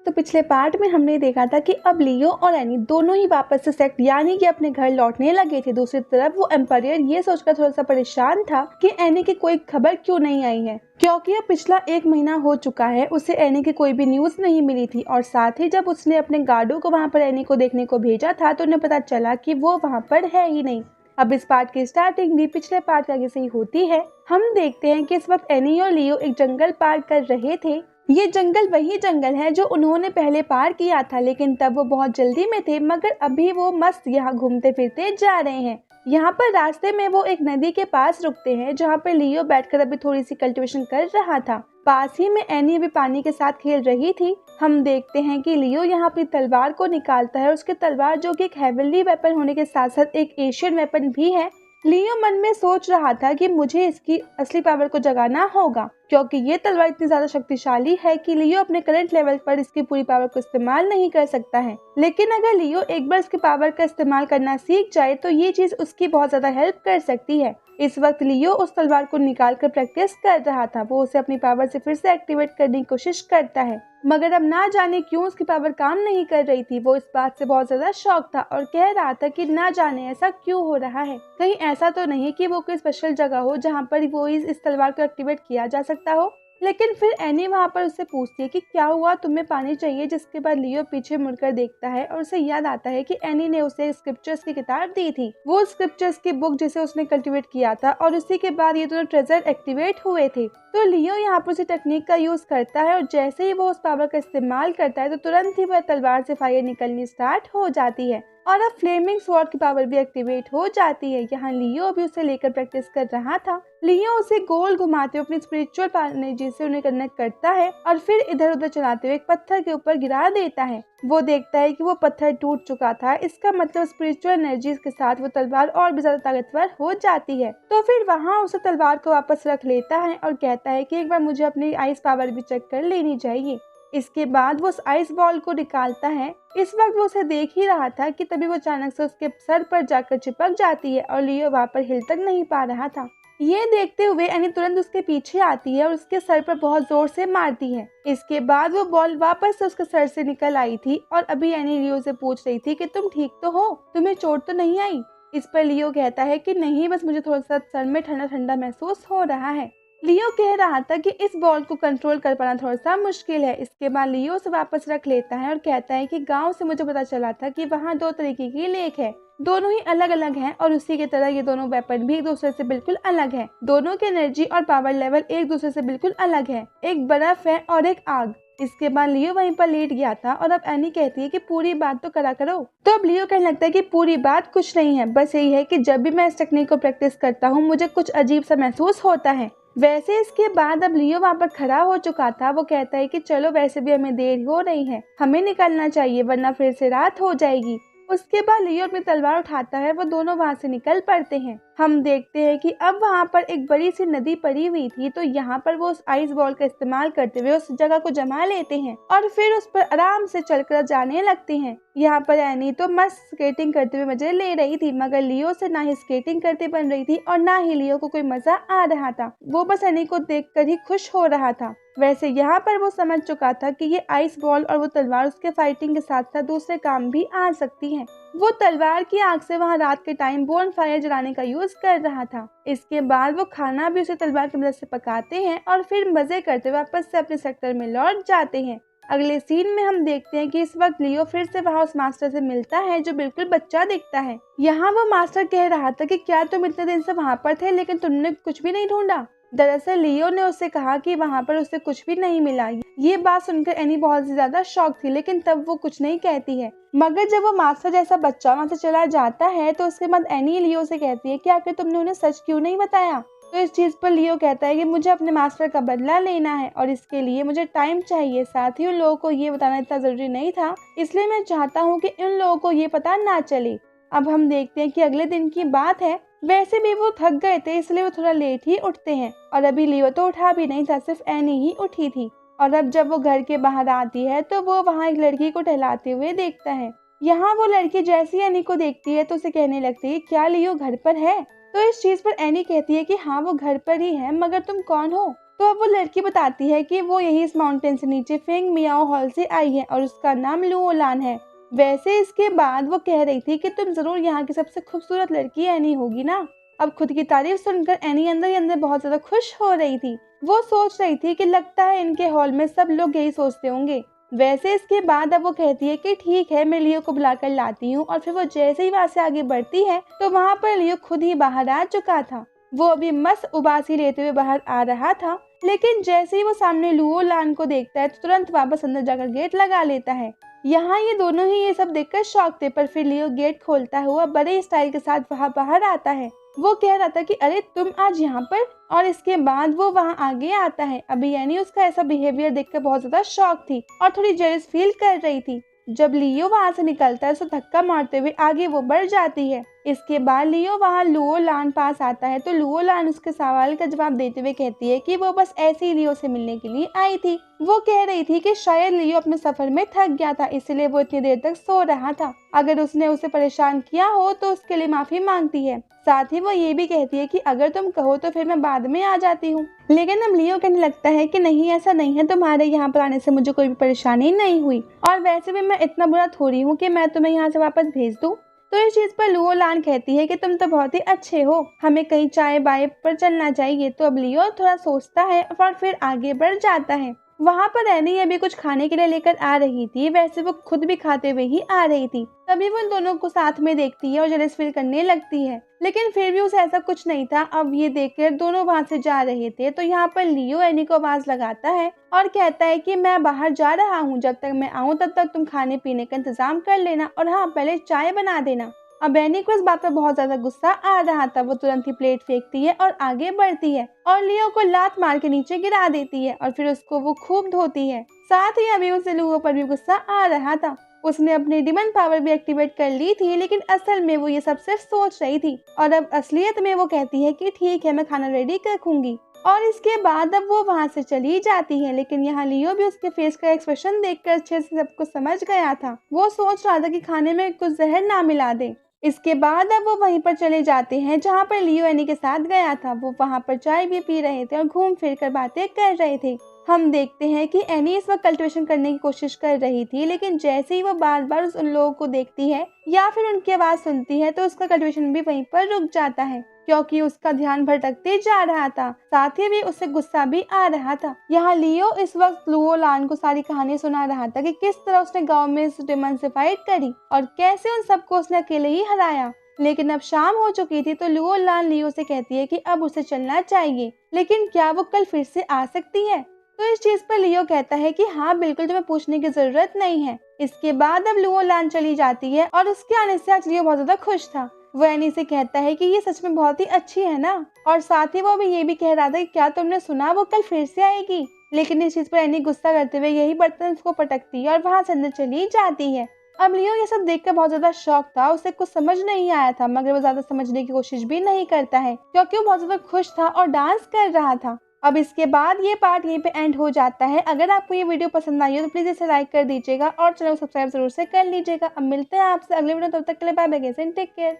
तो पिछले पार्ट में हमने देखा था कि अब लियो और एनी दोनों ही वापस से सेक्ट यानी कि अपने घर लौटने लगे थे। दूसरी तरफ वो एम्पायर ये सोचकर थोड़ा सा परेशान था कि एनी की कोई खबर क्यों नहीं आई है, क्योंकि अब पिछला 1 महीना हो चुका है, उसे एनी की कोई भी न्यूज नहीं मिली थी। और साथ ही जब उसने अपने गार्डों को वहाँ पर एनी को देखने को भेजा था तो उन्हें पता चला कि वो वहाँ पर है ही नहीं। अब इस पार्ट की स्टार्टिंग भी पिछले पार्ट का जैसे ही होती है। हम देखते हैं कि इस वक्त एनी और लियो एक जंगल पार कर रहे थे। ये जंगल वही जंगल है जो उन्होंने पहले पार किया था, लेकिन तब वो बहुत जल्दी में थे, मगर अभी वो मस्त यहाँ घूमते फिरते जा रहे हैं। यहाँ पर रास्ते में वो एक नदी के पास रुकते हैं जहाँ पर लियो बैठकर अभी थोड़ी सी कल्टीवेशन कर रहा था। पास ही में एनी भी पानी के साथ खेल रही थी। हम देखते हैं कि लियो यहाँ अपनी तलवार को निकालता है। उसकी तलवार जो कि एक हेवनली वेपन होने के साथ साथ एक एशियन वेपन भी है। लियो मन में सोच रहा था कि मुझे इसकी असली पावर को जगाना होगा, क्योंकि ये तलवार इतनी ज्यादा शक्तिशाली है कि लियो अपने करंट लेवल पर इसकी पूरी पावर को इस्तेमाल नहीं कर सकता है। लेकिन अगर लियो एक बार इसकी पावर का इस्तेमाल करना सीख जाए तो ये चीज उसकी बहुत ज्यादा हेल्प कर सकती है। इस वक्त लियो उस तलवार को निकाल कर प्रैक्टिस कर रहा था। वो उसे अपनी पावर से फिर से एक्टिवेट करने की कोशिश करता है, मगर अब ना जाने क्यों उसकी पावर काम नहीं कर रही थी। वो इस बात से बहुत ज्यादा शॉक था और कह रहा था कि ना जाने ऐसा क्यों हो रहा है, कहीं ऐसा तो नहीं कि वो कोई स्पेशल जगह हो जहाँ पर वो इस तलवार को एक्टिवेट किया जा सकता हो। लेकिन फिर एनी वहाँ पर उससे पूछती है कि क्या हुआ, तुम्हें पानी चाहिए। जिसके बाद लियो पीछे मुड़कर देखता है और उसे याद आता है कि एनी ने उसे स्क्रिप्चर्स की किताब दी थी, वो स्क्रिप्चर्स की बुक जिसे उसने कल्टीवेट किया था, और उसी के बाद ये दोनों ट्रेजर एक्टिवेट हुए थे। तो लियो यहाँ पर उसी टेक्निक का यूज करता है और जैसे ही वो उस पावर का इस्तेमाल करता है तो तुरंत ही वह तलवार से फायर निकलनी स्टार्ट हो जाती है और अब फ्लेमिंग स्वॉर्ड की पावर भी एक्टिवेट हो जाती है। यहाँ लियो भी उसे लेकर प्रैक्टिस कर रहा था। लियो उसे गोल घुमाते हुए अपनी स्पिरिचुअल एनर्जी से उन्हें कनेक्ट करता है और फिर इधर उधर चलाते हुए एक पत्थर के ऊपर गिरा देता है। वो देखता है कि वो पत्थर टूट चुका था। इसका मतलब स्पिरिचुअल एनर्जी के साथ वो तलवार और भी ज्यादा ताकतवर हो जाती है। तो फिर वहाँ उसे तलवार को वापस रख लेता है और कहता है कि एक बार मुझे अपनी आइस पावर भी चेक कर लेनी चाहिए। इसके बाद वो उस आइस बॉल को निकालता है। इस वक्त वो उसे देख ही रहा था कि तभी वो अचानक से उसके सर पर जाकर चिपक जाती है और लियो वहाँ पर हिल तक नहीं पा रहा था। ये देखते हुए एनी तुरंत उसके पीछे आती है और उसके सर पर बहुत जोर से मारती है। इसके बाद वो बॉल वापस से उसके सर से निकल आई थी और अभी एनी लियो से पूछ रही थी कि तुम ठीक तो हो, तुम्हें चोट तो नहीं आई। इस पर लियो कहता है कि नहीं, बस मुझे थोड़ा सा सर में ठंडा ठंडा महसूस हो रहा है। लियो कह रहा था कि इस बॉल को कंट्रोल कर पाना थोड़ा सा मुश्किल है। इसके बाद लियो उसे वापस रख लेता है और कहता है कि गांव से मुझे पता चला था कि वहाँ 2 तरीके की लेक है, दोनों ही अलग अलग हैं और उसी की तरह ये दोनों वेपन भी एक दूसरे से बिल्कुल अलग है। दोनों की एनर्जी और पावर लेवल एक दूसरे से बिल्कुल अलग है, एक बर्फ है और एक आग। इसके बाद लियो वहीं पर लेट गया था और अब एनी कहती है कि पूरी बात तो करा करो। तो अब लियो कहने लगता है कि पूरी बात कुछ नहीं है, बस यही है कि जब भी मैं इस टेक्निक को प्रैक्टिस करता हूँ मुझे कुछ अजीब सा महसूस होता है। वैसे इसके बाद अब लियो वहाँ पर खड़ा हो चुका था। वो कहता है कि चलो वैसे भी हमें देर हो रही है, हमें निकलना चाहिए वरना फिर से रात हो जाएगी। उसके बाद लियो अपनी तलवार उठाता है, वो दोनों वहाँ से निकल पड़ते हैं। हम देखते हैं कि अब वहाँ पर एक बड़ी सी नदी पड़ी हुई थी, तो यहाँ पर वो उस आइस बॉल का इस्तेमाल करते हुए उस जगह को जमा लेते हैं और फिर उस पर आराम से चलकर जाने लगते हैं। यहाँ पर एनी तो मस्त स्केटिंग करते हुए मजे ले रही थी, मगर लियो से ना ही स्केटिंग करते बन रही थी और ना ही लियो को कोई मजा आ रहा था। वो बस एनी को देखकर ही खुश हो रहा था। वैसे यहाँ पर वो समझ चुका था कि ये आइस बॉल और वो तलवार उसके फाइटिंग के साथ साथ दूसरे काम भी आ सकती है। वो तलवार की आग से वहाँ रात के टाइम बोन फायर जलाने का यूज कर रहा था। इसके बाद वो खाना भी उसे तलवार की मदद से पकाते हैं और फिर मजे करते वापस से अपने सेक्टर में लौट जाते हैं। अगले सीन में हम देखते हैं कि इस वक्त लियो फिर से वहाँ उस मास्टर से मिलता है जो बिल्कुल बच्चा दिखता है। यहाँ वो मास्टर कह रहा था कि क्या तुम इतने दिन से वहाँ पर थे लेकिन तुमने कुछ भी नहीं ढूंढा। दरअसल लियो ने उससे कहा कि वहाँ पर उसे कुछ भी नहीं मिला। ये बात सुनकर एनी बहुत ज्यादा शॉक थी, लेकिन तब वो कुछ नहीं कहती है। मगर जब वो मास्टर जैसा बच्चा वहाँ से चला जाता है तो उसके बाद एनी लियो से कहती है कि आखिर तुमने उन्हें सच क्यों नहीं बताया। तो इस चीज पर लियो कहता है कि मुझे अपने मास्टर का बदला लेना है और इसके लिए मुझे टाइम चाहिए। साथ ही उन लोगों को ये बताना इतना जरूरी नहीं था, इसलिए मैं चाहता हूँ कि इन लोगों को ये पता ना चले। अब हम देखते हैं कि अगले दिन की बात है। वैसे भी वो थक गए थे इसलिए वो थोड़ा लेट ही उठते हैं और अभी लियो तो उठा भी नहीं था, सिर्फ एनी ही उठी थी। और अब जब वो घर के बाहर आती है तो वो वहाँ एक लड़की को टहलाते हुए देखता है। यहाँ वो लड़की जैसी एनी को देखती है तो उसे कहने लगती है क्या लियो घर पर है। तो इस चीज पर एनी कहती है कि हाँ वो घर पर ही है, मगर तुम कौन हो। तो अब वो लड़की बताती है कि वो यही इस माउंटेन से नीचे फेंग मियाओ हॉल से आई है और उसका नाम लुओ लान है। वैसे इसके बाद वो कह रही थी कि तुम जरूर यहाँ की सबसे खूबसूरत लड़की एनी होगी ना। अब खुद की तारीफ सुनकर एनी अंदर ही अंदर बहुत ज्यादा खुश हो रही थी। वो सोच रही थी कि लगता है इनके हॉल में सब लोग यही सोचते होंगे। वैसे इसके बाद अब वो कहती है कि ठीक है, मैं लियो को बुलाकर लाती हूँ। और फिर वो जैसे ही वहाँ से आगे बढ़ती है तो वहाँ पर लियो खुद ही बाहर आ चुका था। वो अभी मस्त उबासी लेते हुए बाहर आ रहा था, लेकिन जैसे ही वो सामने लुओ लान को देखता है तो तुरंत वापस अंदर जाकर गेट लगा लेता है। यहाँ ये दोनों ही ये सब देखकर शॉक थे, पर फिर लियो गेट खोलता हुआ बड़े स्टाइल के साथ वहाँ बाहर आता है। वो कह रहा था कि अरे तुम आज यहाँ पर, और इसके बाद वो वहाँ आगे आता है। अभी यानी उसका ऐसा बिहेवियर देखकर बहुत ज्यादा शॉक थी और थोड़ी जेलस फील कर रही थी। जब लियो वहाँ से निकलता है तो धक्का मारते हुए आगे वो बढ़ जाती है। इसके बाद लियो वहाँ लुओ लान पास आता है तो लुओ लान उसके सवाल का जवाब देते हुए कहती है कि वो बस ऐसे ही लियो से मिलने के लिए आई थी। वो कह रही थी कि शायद लियो अपने सफर में थक गया था, इसलिए वो इतनी देर तक सो रहा था। अगर उसने उसे परेशान किया हो तो उसके लिए माफी मांगती है। साथ ही वो ये भी कहती है कि अगर तुम कहो तो फिर मैं बाद में आ जाती हूँ। लेकिन अब लियो कहने लगता है कि नहीं, ऐसा नहीं है, तुम्हारे यहाँ पर आने से मुझे कोई भी परेशानी नहीं हुई, और वैसे भी मैं इतना बुरा थोड़ी हूँ कि मैं तुम्हें यहाँ से वापस भेज दूँ। तो इस चीज पर लुओ लान कहती है कि तुम तो बहुत ही अच्छे हो, हमें कहीं चाय बाय पर चलना चाहिए। तो अब लियो थोड़ा सोचता है और फिर आगे बढ़ जाता है। वहाँ पर एनी अभी कुछ खाने के लिए लेकर आ रही थी। वैसे वो खुद भी खाते हुए ही आ रही थी। तभी वो इन दोनों को साथ में देखती है और जेलस फील करने लगती है, लेकिन फिर भी उसे ऐसा कुछ नहीं था। अब ये देखकर दोनों वहाँ से जा रहे थे तो यहाँ पर लियो एनी को आवाज लगाता है और कहता है कि मैं बाहर जा रहा हूँ, जब तक मैं आऊँ तब तक तुम खाने पीने का इंतजाम कर लेना, और हाँ, पहले चाय बना देना। अब एनी को इस बात पर बहुत ज्यादा गुस्सा आ रहा था। वो तुरंत ही प्लेट फेंकती है और आगे बढ़ती है और लियो को लात मार के नीचे गिरा देती है और फिर उसको वो खूब धोती है। साथ ही अभी उसे लुओ पर भी गुस्सा आ रहा था। उसने अपनी डिमन पावर भी एक्टिवेट कर ली थी, लेकिन असल में वो ये सब सिर्फ सोच रही थी। और अब असलियत में वो कहती है कि ठीक है, मैं खाना रेडी रखूंगी। और इसके बाद अब वो वहाँ से चली जाती है। लेकिन यहाँ लियो भी उसके फेस का एक्सप्रेशन देखकर अच्छे से सब कुछ समझ गया था। वो सोच रहा था कि खाने में कुछ जहर ना मिला दे। इसके बाद अब वो वहीं पर चले जाते हैं जहाँ पर लियो एनी के साथ गया था। वो वहाँ पर चाय भी पी रहे थे और घूम फिर कर बातें कर रहे थे। हम देखते हैं कि एनी इस वक्त कल्टिवेशन करने की कोशिश कर रही थी, लेकिन जैसे ही वो बार बार उन लोगों को देखती है या फिर उनकी आवाज सुनती है तो उसका कल्टिवेशन भी वहीं पर रुक जाता है, क्योंकि उसका ध्यान भटकते जा रहा था। साथ ही भी उसे गुस्सा भी आ रहा था। यहाँ लियो इस वक्त लुओ लान को सारी कहानी सुना रहा था कि किस तरह उसने गांव में इस डेमन से फाइट करी और कैसे उन सबको उसने अकेले ही हराया। लेकिन अब शाम हो चुकी थी तो लुओ लान लियो से कहती है कि अब उसे चलना चाहिए, लेकिन क्या वो कल फिर से आ सकती है। तो इस चीज पर लियो कहता है कि हाँ बिल्कुल, तुम्हें पूछने की जरूरत नहीं है। इसके बाद अब लुओ लान चली जाती है और उसके आने से आज लियो बहुत ज्यादा खुश था। वो एनी से कहता है कि ये सच में बहुत ही अच्छी है ना, और साथ ही वो भी ये भी कह रहा था कि क्या तुमने सुना, वो कल फिर से आएगी। लेकिन इस चीज पर एनी गुस्सा करते हुए यही बर्तन उसको पटकती है और वहां से अंदर चली जाती है। अब लियो ये सब देखकर बहुत ज्यादा शॉक था। उसे कुछ समझ नहीं आया था, मगर वो ज्यादा समझने की कोशिश भी नहीं करता है क्योंकि वो बहुत ज्यादा खुश था और डांस कर रहा था। अब इसके बाद ये पार्ट यहीं पे एंड हो जाता है। अगर आपको ये वीडियो पसंद आई हो तो प्लीज इसे लाइक कर दीजिएगा और चैनल को सब्सक्राइब जरूर से कर लीजिएगा। अब मिलते हैं आपसे अगले वीडियो, तब तक के लिए बाय बाय, टेक केयर।